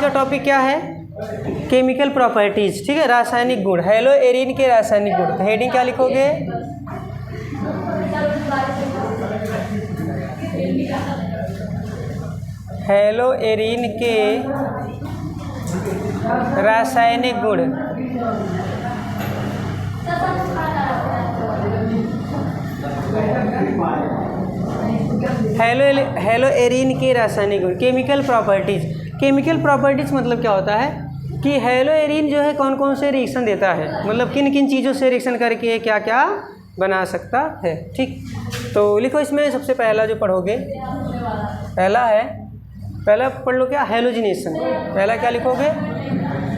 का टॉपिक क्या है? केमिकल प्रॉपर्टीज, ठीक है, रासायनिक गुण, हेलो एरिन के रासायनिक गुण। तो हेडिंग क्या लिखोगे? हेलो एरिन के रासायनिक गुण। हेलो एरिन के रासायनिक गुण, केमिकल प्रॉपर्टीज। केमिकल प्रॉपर्टीज मतलब क्या होता है कि हेलो एरिन जो है कौन कौन से रिएक्शन देता है, मतलब किन किन चीज़ों से रिएक्शन करके क्या क्या बना सकता है। ठीक, तो लिखो इसमें सबसे पहला जो पढ़ोगे, पहला पढ़ लो क्या? हेलोजिनेशन। पहला क्या लिखोगे?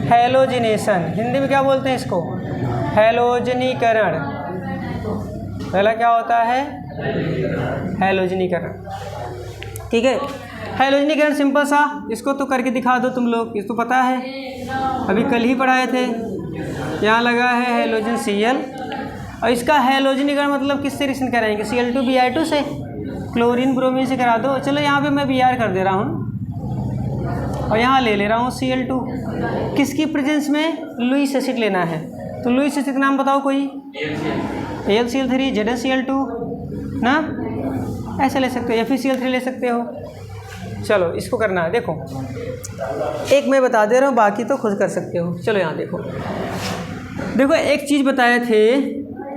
हेलोजिनेशन। हिंदी में क्या बोलते हैं इसको? हेलोजनीकरण। पहला क्या होता है? हेलोजनीकरण। ठीक है, हेलोजनीकरण सिंपल सा, इसको तो करके दिखा दो तुम लोग, इसको पता है, अभी कल ही पढ़ाए थे। यहाँ लगा है हेलोजन Cl, और इसका हेलोजनीकरण मतलब किससे रिएक्शन कराएंगे? Cl2Br2 से, क्लोरीन ब्रोमीन से करा दो। चलो यहाँ पे मैं Br कर दे रहा हूँ और यहाँ ले रहा हूँ Cl2। किसकी प्रेजेंस में? लुईस एसिड लेना है। तो लुईस एसिड का नाम बताओ कोई? AlCl3, ZnCl2 ना, ऐसे ले सकते हो, FeCl3 ले सकते हो। चलो इसको करना है, देखो एक मैं बता दे रहा हूँ, बाकी तो खुद कर सकते हो। चलो यहाँ देखो एक चीज़ बताए थे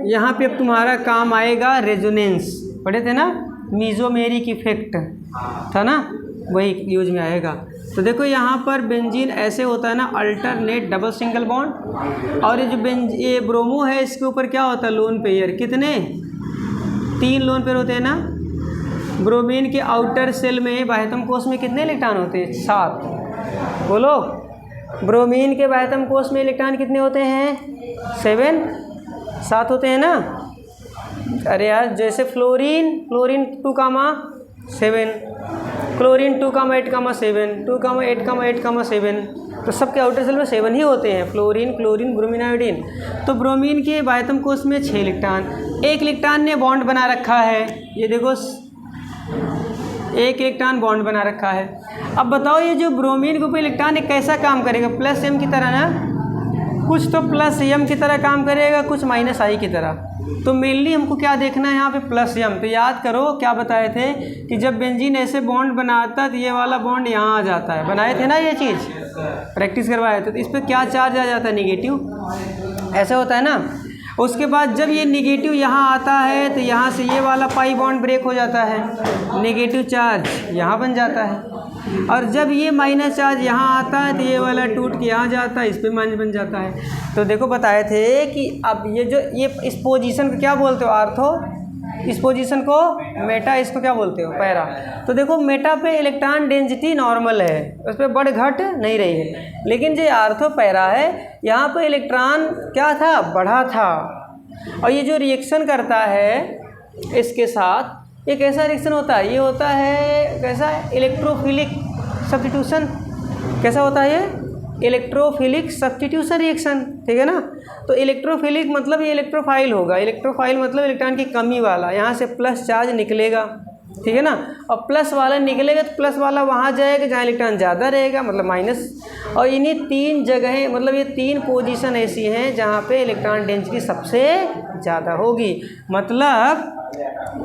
यहाँ पे, अब तुम्हारा काम आएगा रेजोनेंस। पढ़े थे ना, मीजोमेरिक इफेक्ट था ना, वही यूज में आएगा। तो देखो यहाँ पर बेंजीन ऐसे होता है ना, अल्टरनेट डबल सिंगल बॉन्ड, और ये जो ये ब्रोमो है इसके ऊपर क्या होता है? Lone pair. कितने? 3 लोन पेयर होते हैं ना। ब्रोमीन के आउटर सेल में, बाह्यतम कोश में कितने इलेक्ट्रॉन होते हैं? 7। बोलो, ब्रोमीन के बाह्यतम कोश में इलेक्ट्रॉन कितने होते हैं? 7 होते हैं ना। अरे यार, जैसे फ्लोरीन 2,7, क्लोरीन 2,8,7, 2,8,8,7, तो सबके आउटर सेल में 7 ही होते हैं, फ्लोरीन, क्लोरीन, ब्रोमीन, आयोडीन। तो ब्रोमीन के बाह्यतम कोश में 6 इलेक्ट्रॉन, एक इलेक्ट्रॉन ने बॉन्ड बना रखा है, ये देखो एक इलेक्ट्रॉन बॉन्ड बना रखा है। अब बताओ ये जो ब्रोमीन के ऊपर इलेक्ट्रॉन है कैसा काम करेगा? प्लस एम की तरह ना, कुछ तो प्लस एम की तरह काम करेगा, कुछ माइनस आई की तरह। तो मेनली हमको क्या देखना है यहाँ पे? Plus M. तो याद करो क्या बताए थे कि जब बेंजीन ऐसे बॉन्ड बनाता तो ये वाला बॉन्ड यहाँ आ जाता है, बनाए थे ना ये चीज़, प्रैक्टिस करवाए थे। तो इस पर क्या चार्ज आ जाता है? निगेटिव, ऐसे होता है ना। उसके बाद जब ये निगेटिव यहाँ आता है तो यहाँ से ये वाला पाई बॉन्ड ब्रेक हो जाता है, नेगेटिव चार्ज यहाँ बन जाता है, और जब ये माइनस चार्ज यहाँ आता है तो ये वाला टूट के यहाँ जाता है, इस पर माइनस बन जाता है। तो देखो बताए थे कि अब ये इस पोजीशन को क्या बोलते हो? आर्थो। इस पोजीशन को मेटा, इसको क्या बोलते हो? पैरा। तो देखो मेटा पे इलेक्ट्रॉन डेंसिटी नॉर्मल है, उस पर बढ़ घट नहीं रही है, लेकिन जो आर्थो पैरा है यहाँ पे इलेक्ट्रॉन क्या था? बढ़ा था। और ये जो रिएक्शन करता है इसके साथ, एक ऐसा रिएक्शन होता है, ये होता है कैसा? Electrophilic substitution. कैसा होता है ये? इलेक्ट्रोफिलिक सब्स्टिट्यूशन रिएक्शन, ठीक है ना। तो इलेक्ट्रोफिलिक मतलब ये इलेक्ट्रोफाइल होगा, इलेक्ट्रोफाइल मतलब इलेक्ट्रॉन की कमी वाला, यहाँ से प्लस चार्ज निकलेगा, ठीक है ना, और प्लस वाला निकलेगा तो प्लस वाला वहाँ जाएगा जहाँ इलेक्ट्रॉन ज़्यादा रहेगा, मतलब माइनस। और इन्हीं 3 जगहें, मतलब ये 3 पोजीशन ऐसी हैं जहाँ पे इलेक्ट्रॉन डेंसिटी सबसे ज़्यादा होगी। मतलब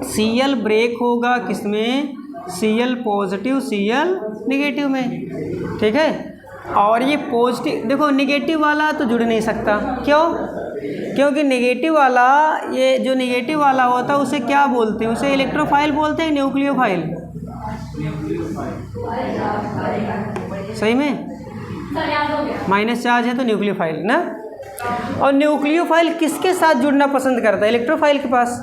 Cl ब्रेक होगा किसमें? Cl पॉजिटिव, Cl निगेटिव में, ठीक है। और ये पॉजिटिव, देखो निगेटिव वाला तो जुड़ नहीं सकता, क्यों? क्योंकि नेगेटिव वाला, ये जो नेगेटिव वाला होता है उसे क्या बोलते हैं? उसे इलेक्ट्रोफाइल बोलते हैं, न्यूक्लियोफाइल। सही में माइनस चार्ज है तो न्यूक्लियोफाइल ना। और न्यूक्लियोफाइल किसके साथ जुड़ना पसंद करता है? इलेक्ट्रोफाइल के पास,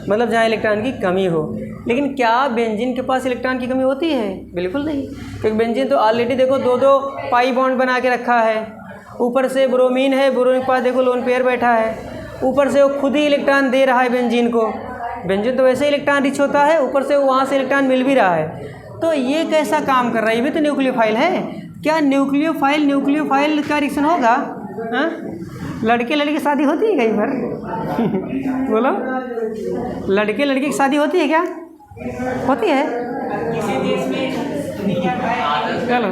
मतलब जहाँ इलेक्ट्रॉन की कमी हो। लेकिन क्या बेंजीन के पास इलेक्ट्रॉन की कमी होती है? बिल्कुल नहीं, क्योंकि बेंजीन तो ऑलरेडी देखो 2-2 पाई बॉन्ड बना के रखा है। ऊपर से ब्रोमीन है, ब्रोमीन के पास देखो लोन पेयर बैठा है, ऊपर से वो खुद ही इलेक्ट्रॉन दे रहा है बेंजीन को। बेंजीन तो वैसे ही इलेक्ट्रॉन रिच होता है, ऊपर से वहाँ से इलेक्ट्रॉन मिल भी रहा है। तो ये कैसा काम कर रहा है? ये भी तो न्यूक्लियोफाइल है। क्या न्यूक्लियोफाइल का रिएक्शन होगा? हाँ, लड़के लड़की की शादी होती है कहीं पर? बोलो, लड़के लड़की की शादी होती है क्या? होती है? किसी देश में चलो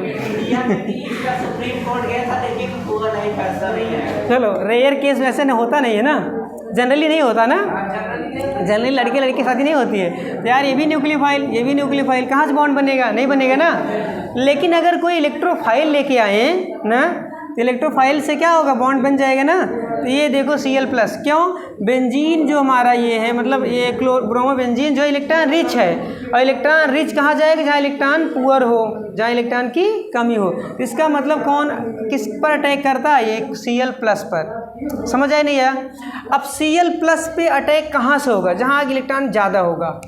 चलो, रेयर केस वैसे न होता नहीं है ना, जनरली नहीं होता ना, जनरली लड़के लड़के के साथ ही नहीं होती है। तो यार ये भी न्यूक्लियोफाइल, ये भी न्यूक्लियोफाइल, कहाँ से बॉन्ड बनेगा? नहीं बनेगा ना। लेकिन अगर कोई इलेक्ट्रोफाइल लेके आए ना, तो इलेक्ट्रोफाइल से क्या होगा? बॉन्ड बन जाएगा ना। तो ये देखो Cl+, क्यों? बेंजीन जो हमारा ये है, मतलब ये ब्रोमोबेंजीन जो इलेक्ट्रॉन रिच है, और इलेक्ट्रॉन रिच कहाँ जाएगा? जहाँ इलेक्ट्रॉन पुअर हो, जहाँ इलेक्ट्रॉन की कमी हो। इसका मतलब कौन किस पर अटैक करता है? ये Cl+ पर। समझ आया नहीं आया? अब Cl+ पे अटैक कहाँ से होगा? जहाँ इलेक्ट्रॉन ज़्यादा होगा,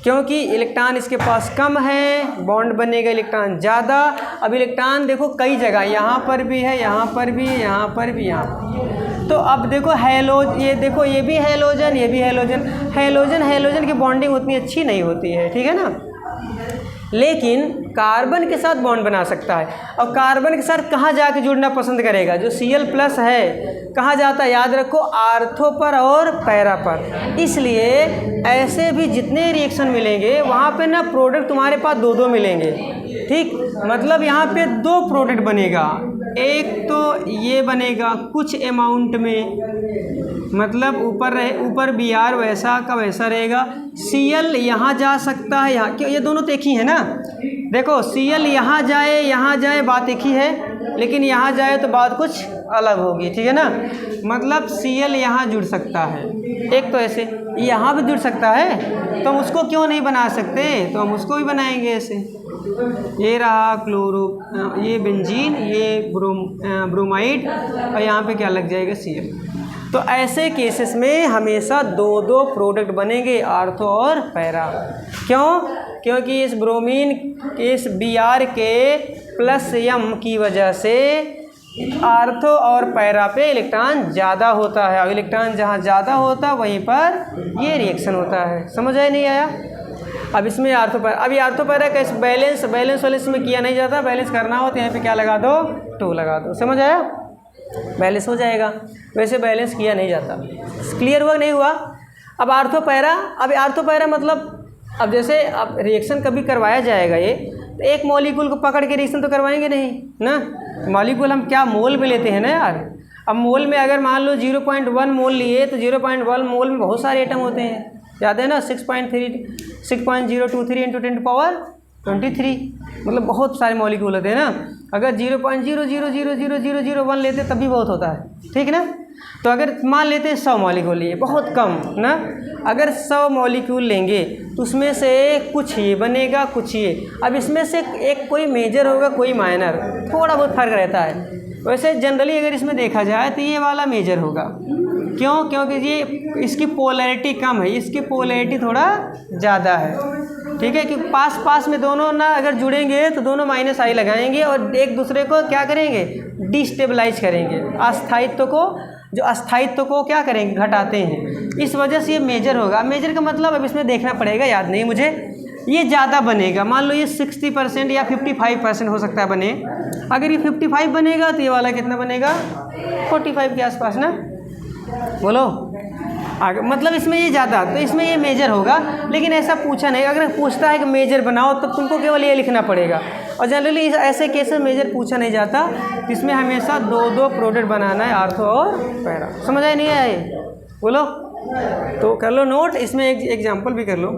क्योंकि इलेक्ट्रॉन इसके पास कम है, बॉन्ड बनेगा इलेक्ट्रॉन ज़्यादा। अब इलेक्ट्रॉन देखो कई जगह, यहाँ पर भी है, यहाँ पर भी है, यहाँ पर भी, यहाँ। तो अब देखो ये देखो, ये भी हैलोजन, ये भी हैलोजन। हैलोजन की बॉन्डिंग उतनी अच्छी नहीं होती है, ठीक है ना। लेकिन कार्बन के साथ बॉन्ड बना सकता है। और कार्बन के साथ कहाँ जाके जुड़ना पसंद करेगा? जो Cl+ है कहाँ जाता है? याद रखो, आर्थो पर और पैरा पर। इसलिए ऐसे भी जितने रिएक्शन मिलेंगे वहाँ पे ना प्रोडक्ट तुम्हारे पास दो दो मिलेंगे, ठीक। मतलब यहाँ पे दो प्रोडक्ट बनेगा, एक तो ये बनेगा कुछ अमाउंट में, मतलब ऊपर Br वैसा का वैसा रहेगा। Cl यहाँ जा सकता है, यहाँ क्यों? ये दोनों तो एक ही है ना। देखो Cl यहाँ जाए बात एक ही है, लेकिन यहाँ जाए तो बात कुछ अलग होगी, ठीक है ना। मतलब Cl यहाँ जुड़ सकता है, एक तो ऐसे यहाँ भी जुड़ सकता है, तो हम उसको क्यों नहीं बना सकते? तो हम उसको भी बनाएंगे ऐसे। ये रहा क्लोरो, ये बेंजीन, ये ब्रोमाइड, और यहाँ पे क्या लग जाएगा? Cl। तो ऐसे केसेस में हमेशा दो दो प्रोडक्ट बनेंगे, आर्थो और पैरा। क्यों? क्योंकि इस ब्रोमीन के इस Br के +m की वजह से आर्थो और पैरा पे इलेक्ट्रॉन ज़्यादा होता है, और इलेक्ट्रॉन जहाँ ज़्यादा होता है वहीं पर ये रिएक्शन होता है। समझ आया नहीं आया? अब इसमें आर्थो पैरा, अभी आर्थो पैरा कैसे बैलेंस वाले इसमें किया नहीं जाता। बैलेंस करना हो तो यहाँ पे क्या लगा दो? 2 लगा दो। समझ आया? बैलेंस हो जाएगा। वैसे बैलेंस किया नहीं जाता। क्लियर हुआ नहीं हुआ? अब आर्थो पैरा, अब आर्थो पैरा मतलब अब जैसे अब रिएक्शन कभी करवाया जाएगा ये, तो एक मॉलिक्यूल को पकड़ के रिएक्शन तो करवाएंगे नहीं ना। मॉलिक्यूल हम क्या मोल में लेते हैं ना यार। अब मोल में अगर मान लो 0.1 मोल लिए, तो 0.1 मोल में बहुत सारे एटम होते हैं, याद है ना। 6.023 × 10⁻23, मतलब बहुत सारे मॉलिक्यूल होते हैं ना। अगर 0.000001 लेते तब भी बहुत होता है, ठीक ना। तो अगर मान लेते 100 मॉलिक्यूल लिए, बहुत कम ना। अगर 100 मॉलिक्यूल लेंगे तो उसमें से कुछ ये बनेगा, कुछ ये। अब इसमें से एक कोई मेजर होगा, कोई माइनर, थोड़ा बहुत फर्क रहता है। वैसे जनरली अगर इसमें देखा जाए तो ये वाला मेजर होगा। क्यों? क्योंकि ये इसकी पोलैरिटी कम है, इसकी पोलैरिटी थोड़ा ज़्यादा है, ठीक है। कि पास में दोनों ना अगर जुड़ेंगे तो दोनों -I लगाएंगे और एक दूसरे को क्या करेंगे? डिस्टेबलाइज करेंगे। अस्थायित्व को क्या करेंगे? घटाते हैं। इस वजह से ये मेजर होगा। मेजर का मतलब अब इसमें देखना पड़ेगा, याद नहीं मुझे। ये ज़्यादा बनेगा, मान लो ये 60% या 55% हो सकता है बने। अगर ये 55 बनेगा तो ये वाला कितना बनेगा? 45 के आसपास ना। बोलो आगे, मतलब इसमें ये ज़्यादा, तो इसमें ये मेजर होगा। लेकिन ऐसा पूछा नहीं। अगर पूछता है कि मेजर बनाओ तो तुमको केवल ये लिखना पड़ेगा। और जनरली ऐसे केस में मेजर पूछा नहीं जाता। इसमें हमेशा दो प्रोडक्ट बनाना है, आर्थो और पैरा। समझ आया नहीं आया ये? बोलो तो कर लो नोट। इसमें एक एग्जाम्पल भी कर लो।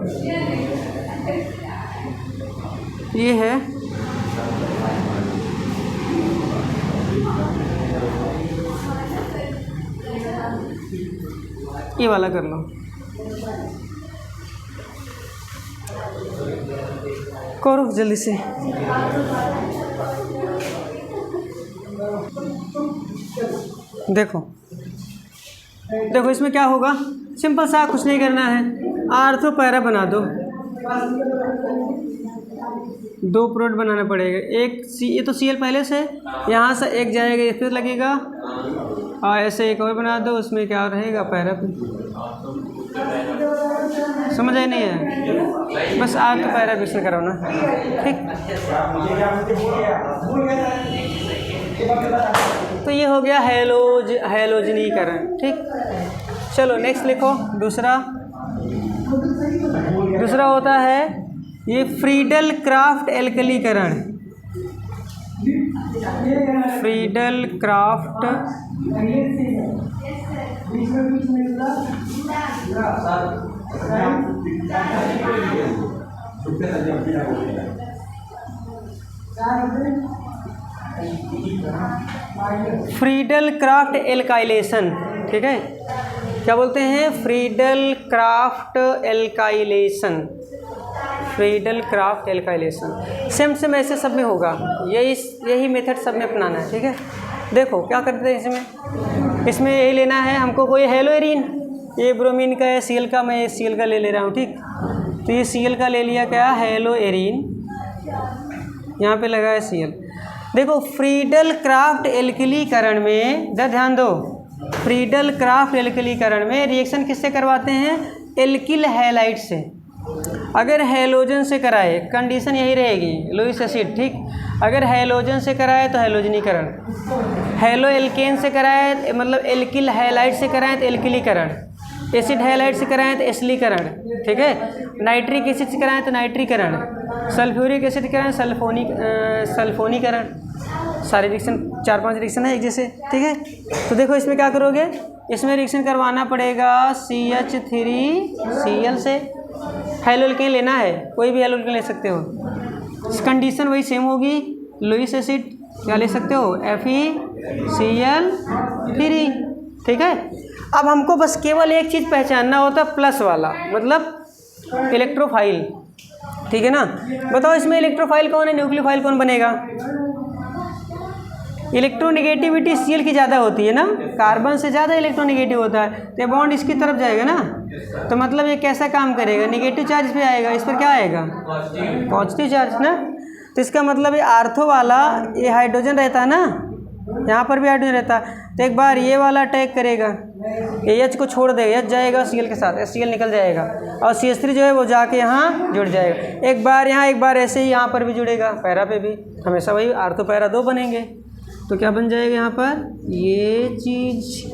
ये है ये वाला कर लो, करो जल्दी से। देखो इसमें क्या होगा? सिंपल सा, कुछ नहीं करना है। आर्थो पैरा बना दो। 2 प्रोडक्ट बनाना पड़ेगा। ये तो Cl पहले से, यहाँ से एक जाएगा, ये फिर लगेगा, और ऐसे एक और बना दो। उसमें क्या रहेगा? पैरा। समझ आए नहीं है? बस आर्थो पैरा विश्लेषण करो ना, ठीक। तो ये हो गया हैलोजनीकरण, ठीक। चलो नेक्स्ट लिखो। दूसरा होता है ये फ्रीडल क्राफ्ट एल्कलीकरण, Friedel Crafts Friedel Crafts alkylation, ठीक है, क्या बोलते हैं, Friedel Crafts alkylation, Friedel Crafts alkylation. Same ऐसे सब में होगा, यही मेथड सब में अपनाना है, ठीक है। देखो क्या करते हैं इसमें यही लेना है हमको, कोई हेलोइरिन, ये ब्रोमीन का है, Cl का, मैं Cl का ले ले रहा हूँ, ठीक। तो ये Cl का ले लिया, क्या, हेलोइरिन, यहाँ पे लगा है Cl। देखो फ्रीडल क्राफ्ट एल्कलीकरण में, ध्यान दो, फ्रीडल क्राफ्ट एल्कलीकरण में रिएक्शन किससे करवाते हैं, एल्किल हैलाइड से। अगर हैलोजन से कराए, कंडीशन यही रहेगी, लुईस एसिड, ठीक। अगर हैलोजन से कराए तो हैलोजनीकरण, हेलो एल्केन से कराए मतलब एल्किल हैलाइड से कराएं तो एल्किलीकरण, एसिड हैलाइड से कराएं तो एसिलीकरण, ठीक है। नाइट्रिक एसिड से कराएं तो नाइट्रीकरण, सल्फ्यूरिक एसिड कराएं सल्फोनीकरण। सारे रिएक्शन 4-5 रिएक्शन है एक जैसे, ठीक है। तो देखो इसमें क्या करोगे, इसमें रिएक्शन करवाना पड़ेगा CH3Cl से, हेलो एल्केन लेना है, कोई भी हेलो एल्केन ले सकते हो, कंडीशन वही सेम होगी, लुईस एसिड क्या ले सकते हो, FeCl3, ठीक है। अब हमको बस केवल एक चीज़ पहचानना होता, प्लस वाला, मतलब इलेक्ट्रोफाइल, ठीक है ना। बताओ इसमें इलेक्ट्रोफाइल कौन है, न्यूक्लियोफाइल कौन बनेगा। इलेक्ट्रोनेगेटिविटी Cl की ज़्यादा होती है ना, कार्बन से ज़्यादा इलेक्ट्रोनेगेटिव होता है, तो बॉन्ड इसकी तरफ जाएगा ना, तो मतलब ये कैसा काम करेगा, नेगेटिव चार्ज पे आएगा, इस पर क्या आएगा, पॉजिटिव चार्ज ना। तो इसका मतलब ये आर्थो वाला, ये हाइड्रोजन रहता है ना, यहाँ पर भी हाइड्रोजन रहता है, तो एक बार ये वाला अटैक करेगा, H को छोड़ देगा, H जाएगा Cl के साथ, Cl निकल जाएगा, और CH3 जो है वो जाके यहाँ जुड़ जाएगा, एक बार यहाँ, एक बार ऐसे ही यहाँ पर भी जुड़ेगा, पैरा पे भी हमेशा वही आर्थो पैरा 2 बनेंगे। तो क्या बन जाएगा यहाँ पर, ये चीज़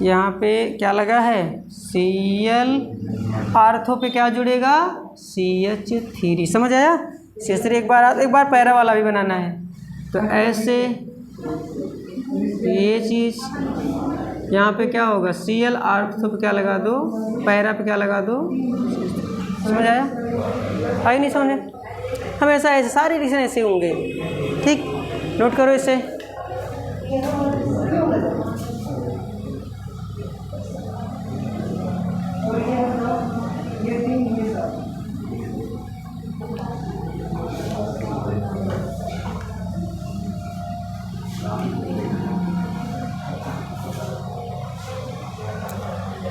यहाँ पे क्या लगा है, Cl, आर्थो पे क्या जुड़ेगा, CH3, समझ आया। CH3 एक बार पैरा वाला भी बनाना है, तो ऐसे ये चीज़ यहाँ पे क्या होगा, Cl, आर्थो पे क्या लगा दो, पैरा पे क्या लगा दो, समझ आया, आई नहीं समझे। हमेशा ऐसे सारे रिएक्शन ऐसे होंगे, ठीक, नोट करो इसे।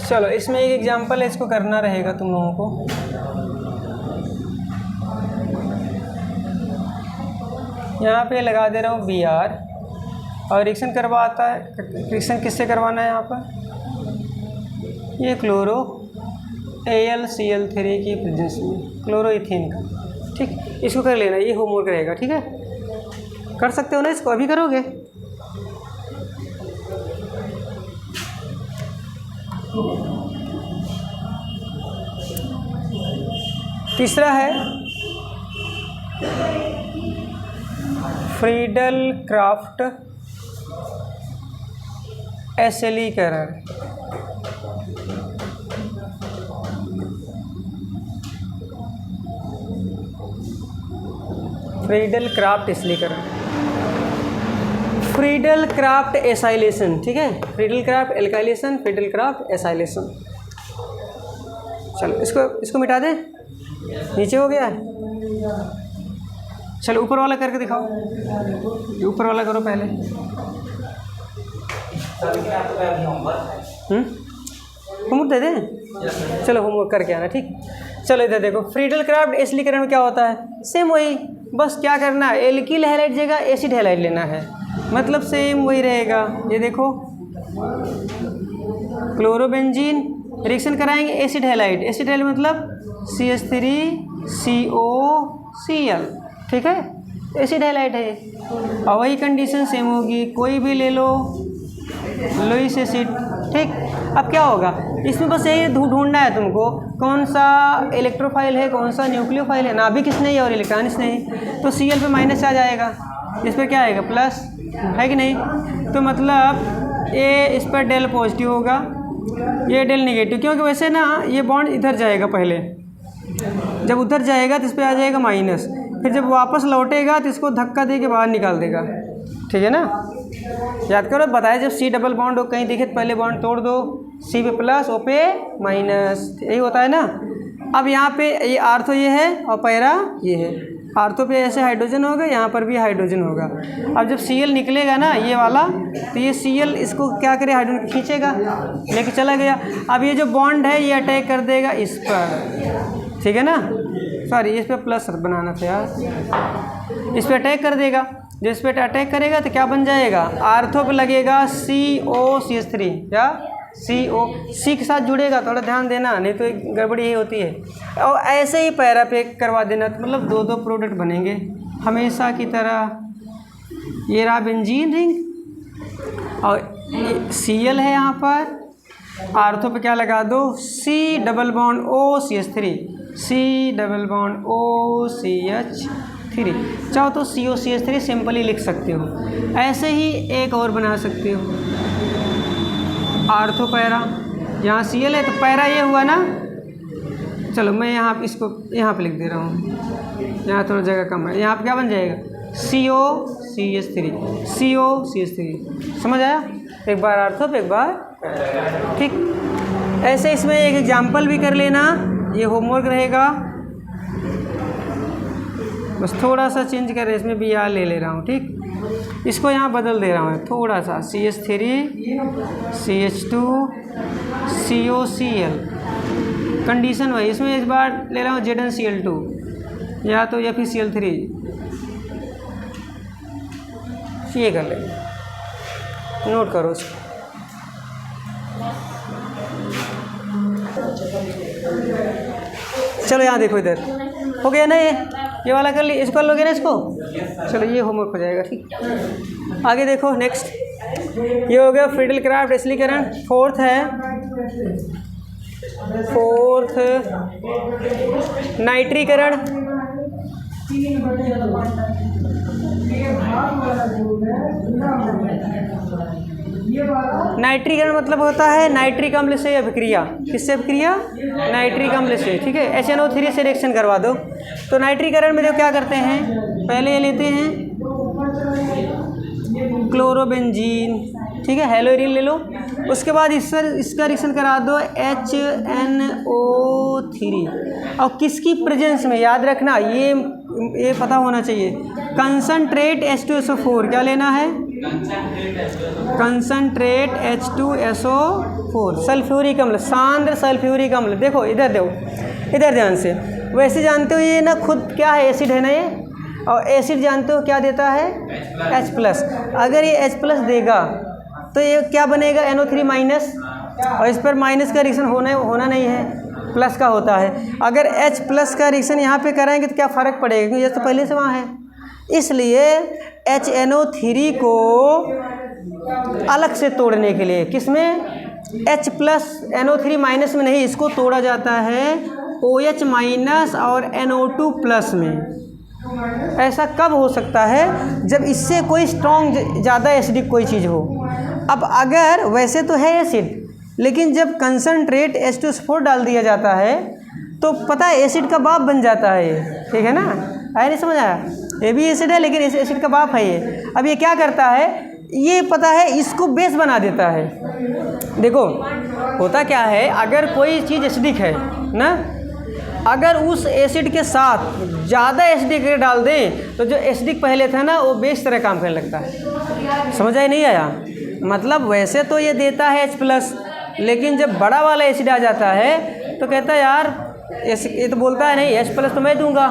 चलो इसमें एक एग्जांपल है, इसको करना रहेगा तुम लोगों को। यहाँ पे लगा दे रहा हूँ Br, और रिएक्शन करवाता है, रिएक्शन किससे करवाना है यहाँ पर, ये क्लोरो AlCl3 की प्रेजेंस में, क्लोरोइथेन का, ठीक। इसको कर लेना, ये होमवर्क रहेगा, ठीक है, कर सकते हो ना, इसको अभी करोगे। तीसरा है फ्रीडल क्राफ्ट एसिलीकरण, फ्रीडल क्राफ्ट एसिलीकरण, फ्रीडल क्राफ्ट एसाइलेशन, ठीक है, Friedel Crafts alkylation, Friedel Crafts acylation. चलो इसको मिटा दें, नीचे हो गया। चलो ऊपर वाला करके दिखाओ, ऊपर वाला करो पहले। होमवर्क दे दें, चलो होमवर्क करके आना, ठीक। चलो इधर देखो, फ्रीडल क्राफ्ट एसिलीकरण में क्या होता है, सेम वही, बस क्या करना है, एल्किल हैलाइड जगह एसिड हैलाइड लेना है, मतलब सेम वही रहेगा। ये देखो क्लोरोबेंजीन, रिएक्शन कराएंगे एसिड हैलाइड, एसिड हैलाइड मतलब CH3COCl, ठीक है, एसिड हैलाइड है, और वही कंडीशन सेम होगी, कोई भी ले लो, लुईस एसिड, ठीक। अब क्या होगा, इसमें बस यही ढूंढना है तुमको, कौन सा इलेक्ट्रोफाइल है, कौन सा न्यूक्लियोफाइल है। नाभिक किसने है और इलेक्ट्रॉन इसने है, तो Cl पे माइनस आ जाएगा, इस पर क्या आएगा प्लस, है कि नहीं। तो मतलब ये इस पर डेल पॉजिटिव होगा, ये डेल नेगेटिव, क्योंकि वैसे ना ये बॉन्ड इधर जाएगा पहले, जब उधर जाएगा तो इस पर आ जाएगा माइनस, फिर जब वापस लौटेगा तो इसको धक्का दे के बाहर निकाल देगा, ठीक है ना। याद करो, बताया जब C डबल बॉन्ड हो कहीं दिखे तो पहले बॉन्ड तोड़ दो, C पे प्लस O पे माइनस, यही होता है ना। अब यहाँ पे ये आर्थो ये है और पैरा ये है, आर्थो पे ऐसे हाइड्रोजन होगा, यहाँ पर भी हाइड्रोजन होगा। अब जब Cl निकलेगा ना ये वाला, तो ये Cl इसको क्या करे, हाइड्रोजन खींचेगा, लेके चला गया। अब ये जो बॉन्ड है ये अटैक कर देगा इस पर, ठीक है ना, सॉरी इस पर प्लस बनाना था यार, इस पर अटैक कर देगा। जब इस पर अटैक करेगा तो क्या बन जाएगा, आर्थो पे लगेगा COCH3, क्या C के साथ जुड़ेगा, थोड़ा ध्यान देना, नहीं तो एक गड़बड़ी ही होती है। और ऐसे ही पैरा पे करवा देना, तो मतलब दो दो प्रोडक्ट बनेंगे हमेशा की तरह। ये रहा बेंजीन रिंग और Cl है यहाँ पर, आर्थो पे क्या लगा दो, C double bond OCH3, C double bond OCH3, चाहो तो COCH3 सिंपली लिख सकते हो। ऐसे ही एक और बना सकते हो, आर्थो पैरा, यहाँ Cl है तो पैरा ये हुआ ना। चलो मैं यहाँ इसको यहाँ पे लिख दे रहा हूँ, यहाँ थोड़ा जगह कम है, यहाँ पे क्या बन जाएगा COCH3, COCH3, समझ आया। एक बार आर्थो पे एक बार, ठीक। ऐसे इसमें एक एग्जाम्पल भी कर लेना, ये होमवर्क रहेगा, बस थोड़ा सा चेंज कर, इसमें Br ले रहा हूँ, ठीक। इसको यहाँ बदल दे रहा हूँ थोड़ा सा, CH3 CH2 COCl, कंडीशन वही, इसमें इस बार ले रहा हूँ ZnCl2 या तो FeCl3, ये कर ले, नोट करो इसको। चलो यहाँ देखो, इधर हो गया ना, ये वाला कर ली, इसको कर लोगे ना इसको। चलो ये होमवर्क हो जाएगा, ठीक। आगे देखो नेक्स्ट, ये हो गया फ्रीडल क्राफ्ट एसिडीकरण। फोर्थ है, फोर्थ नाइट्रीकरण। नाइट्रीकरण मतलब होता है नाइट्रिक अम्ल से अभिक्रिया, किससे अभिक्रिया, नाइट्रिक अम्ल से, ठीक है। HNO3 से रिएक्शन करवा दो। तो नाइट्रीकरण में देखो क्या करते हैं, पहले ये लेते हैं क्लोरोबेंजीन, ठीक है, हेलोरिन ले लो, उसके बाद इसका रिएक्शन करा दो HNO3, और किसकी प्रेजेंस में, याद रखना ये पता होना चाहिए, कंसनट्रेट H2SO4, क्या लेना है, कंसनट्रेट H2SO4, सल्फ्यूरिक अम्ल, सांद्र सल्फ्यूरिक अम्ल। देखो इधर दो, इधर ध्यान से, वैसे जानते हो ये ना खुद क्या है, एसिड है ना ये, और एसिड जानते हो क्या देता है, H+। अगर ये H+ देगा तो ये क्या बनेगा, NO3 माइनस, और इस पर माइनस का रिएक्शन होना नहीं है, प्लस का होता है। अगर H+ का रिएक्शन यहाँ पे कराएंगे तो क्या फ़र्क पड़ेगा, क्योंकि ये तो पहले से वहाँ है। इसलिए HNO3 को अलग से तोड़ने के लिए, किसमें, H+ NO3 माइनस में नहीं, इसको तोड़ा जाता है OH माइनस और NO2+ में। ऐसा कब हो सकता है, जब इससे कोई स्ट्रॉन्ग ज़्यादा एसिडिक कोई चीज़ हो। अब अगर वैसे तो है एसिड, लेकिन जब कंसनट्रेट H2SO4 डाल दिया जाता है तो पता है एसिड का बाप बन जाता है ये, ठीक है ना, आया नहीं समझ आया, ये भी एसिड है लेकिन इस एसिड का बाप है ये। अब ये क्या करता है, ये पता है इसको बेस बना देता है। देखो होता क्या है, अगर कोई चीज़ एसिडिक है ना, अगर उस एसिड के साथ ज़्यादा एसिडिक डाल दें तो जो एसिडिक पहले था ना वो बेस तरह काम करने लगता है। समझ आया नहीं आया, मतलब वैसे तो ये देता है H+, लेकिन जब बड़ा वाला एसिड आ जाता है तो कहता है यार ये तो बोलता है नहीं H+ तो मैं दूंगा,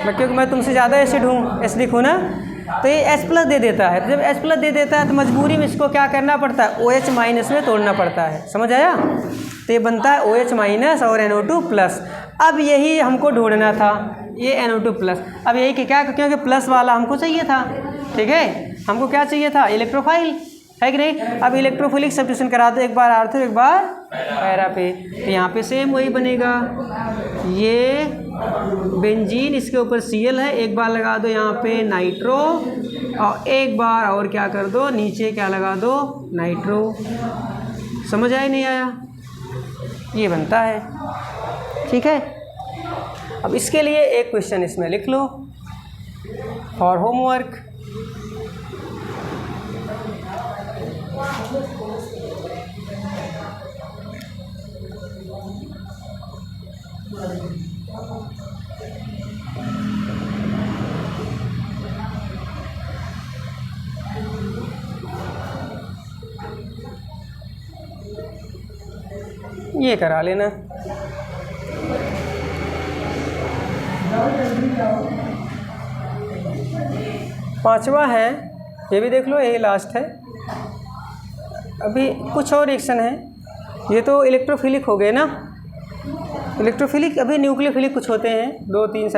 क्योंकि मैं तुमसे ज़्यादा एसिड हूँ, एसिडिक हूँ ना, तो ये H+ दे देता है। तो जब H+ दे देता है तो मजबूरी में इसको क्या करना पड़ता है, OH- में तोड़ना पड़ता है। समझ आया, तो ये बनता है OH- और NO2+। अब यही हमको ढूंढना था, ये NO2+। अब यही कि क्या, क्योंकि प्लस वाला हमको चाहिए था, ठीक है, हमको क्या चाहिए था, इलेक्ट्रोफाइल। है कि नहीं। अब इलेक्ट्रोफिलिक सब्स्टिट्यूशन करा दो, एक बार आर्थो एक बार पैरा पे, तो यहाँ पे सेम वही बनेगा। ये बेंजीन, इसके ऊपर Cl है, एक बार लगा दो यहाँ पे नाइट्रो, और एक बार और क्या कर दो, नीचे क्या लगा दो, नाइट्रो। समझ आया नहीं आया? ये बनता है, ठीक है। अब इसके लिए एक क्वेश्चन इसमें लिख लो फॉर होमवर्क। ये करा लेना। पांचवा है, ये भी देख लो, यही लास्ट है। अभी कुछ और रिएक्शन है, ये तो इलेक्ट्रोफिलिक हो गए ना। इलेक्ट्रोफिलिक, अभी न्यूक्लियोफिलिक कुछ होते हैं, दो तीन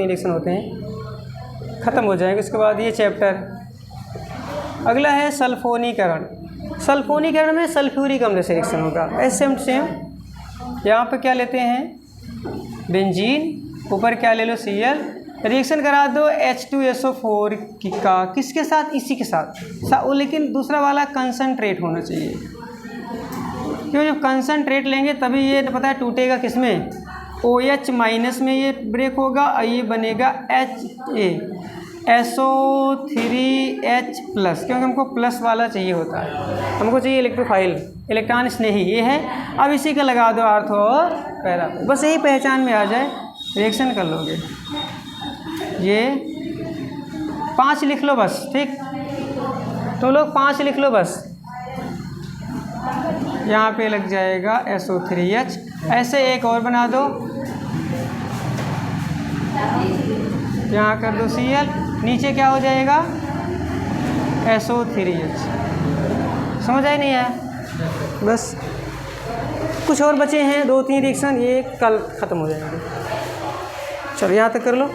रिएक्शन होते हैं, ख़त्म हो जाएंगे उसके बाद ये चैप्टर। अगला है सल्फोनीकरण। सल्फोनीकरण में सल्फ्यूरिक अम्ल से रिएक्शन होगा, सेम यहाँ पे क्या लेते हैं, बेंजीन, ऊपर क्या ले लो, Cl, रिएक्शन करा दो H2SO4 का, किसके साथ, इसी के साथ, लेकिन दूसरा वाला कंसनट्रेट होना चाहिए, क्यों, जब कंसनट्रेट लेंगे तभी ये पता है टूटेगा किसमें, OH माइनस में ये ब्रेक होगा, और ये बनेगा SO3H प्लस, क्योंकि हमको प्लस वाला चाहिए होता है, हमको चाहिए इलेक्ट्रोफाइल, इलेक्ट्रॉन स्नेही, ये है। अब इसी का लगा दो आर्थो और पैरा, बस यही पहचान में आ जाए, रिएक्शन कर लोगे। ये 5 लिख लो बस, ठीक, तो लोग 5 लिख लो बस, यहाँ पे लग जाएगा SO3H। ऐसे एक और बना दो, यहाँ कर दो Cl, नीचे क्या हो जाएगा, SO3H। समझ आई नहीं है? बस कुछ और बचे हैं 2-3 रिएक्शन, ये कल ख़त्म हो जाएंगे। चलो यहाँ तक कर लो।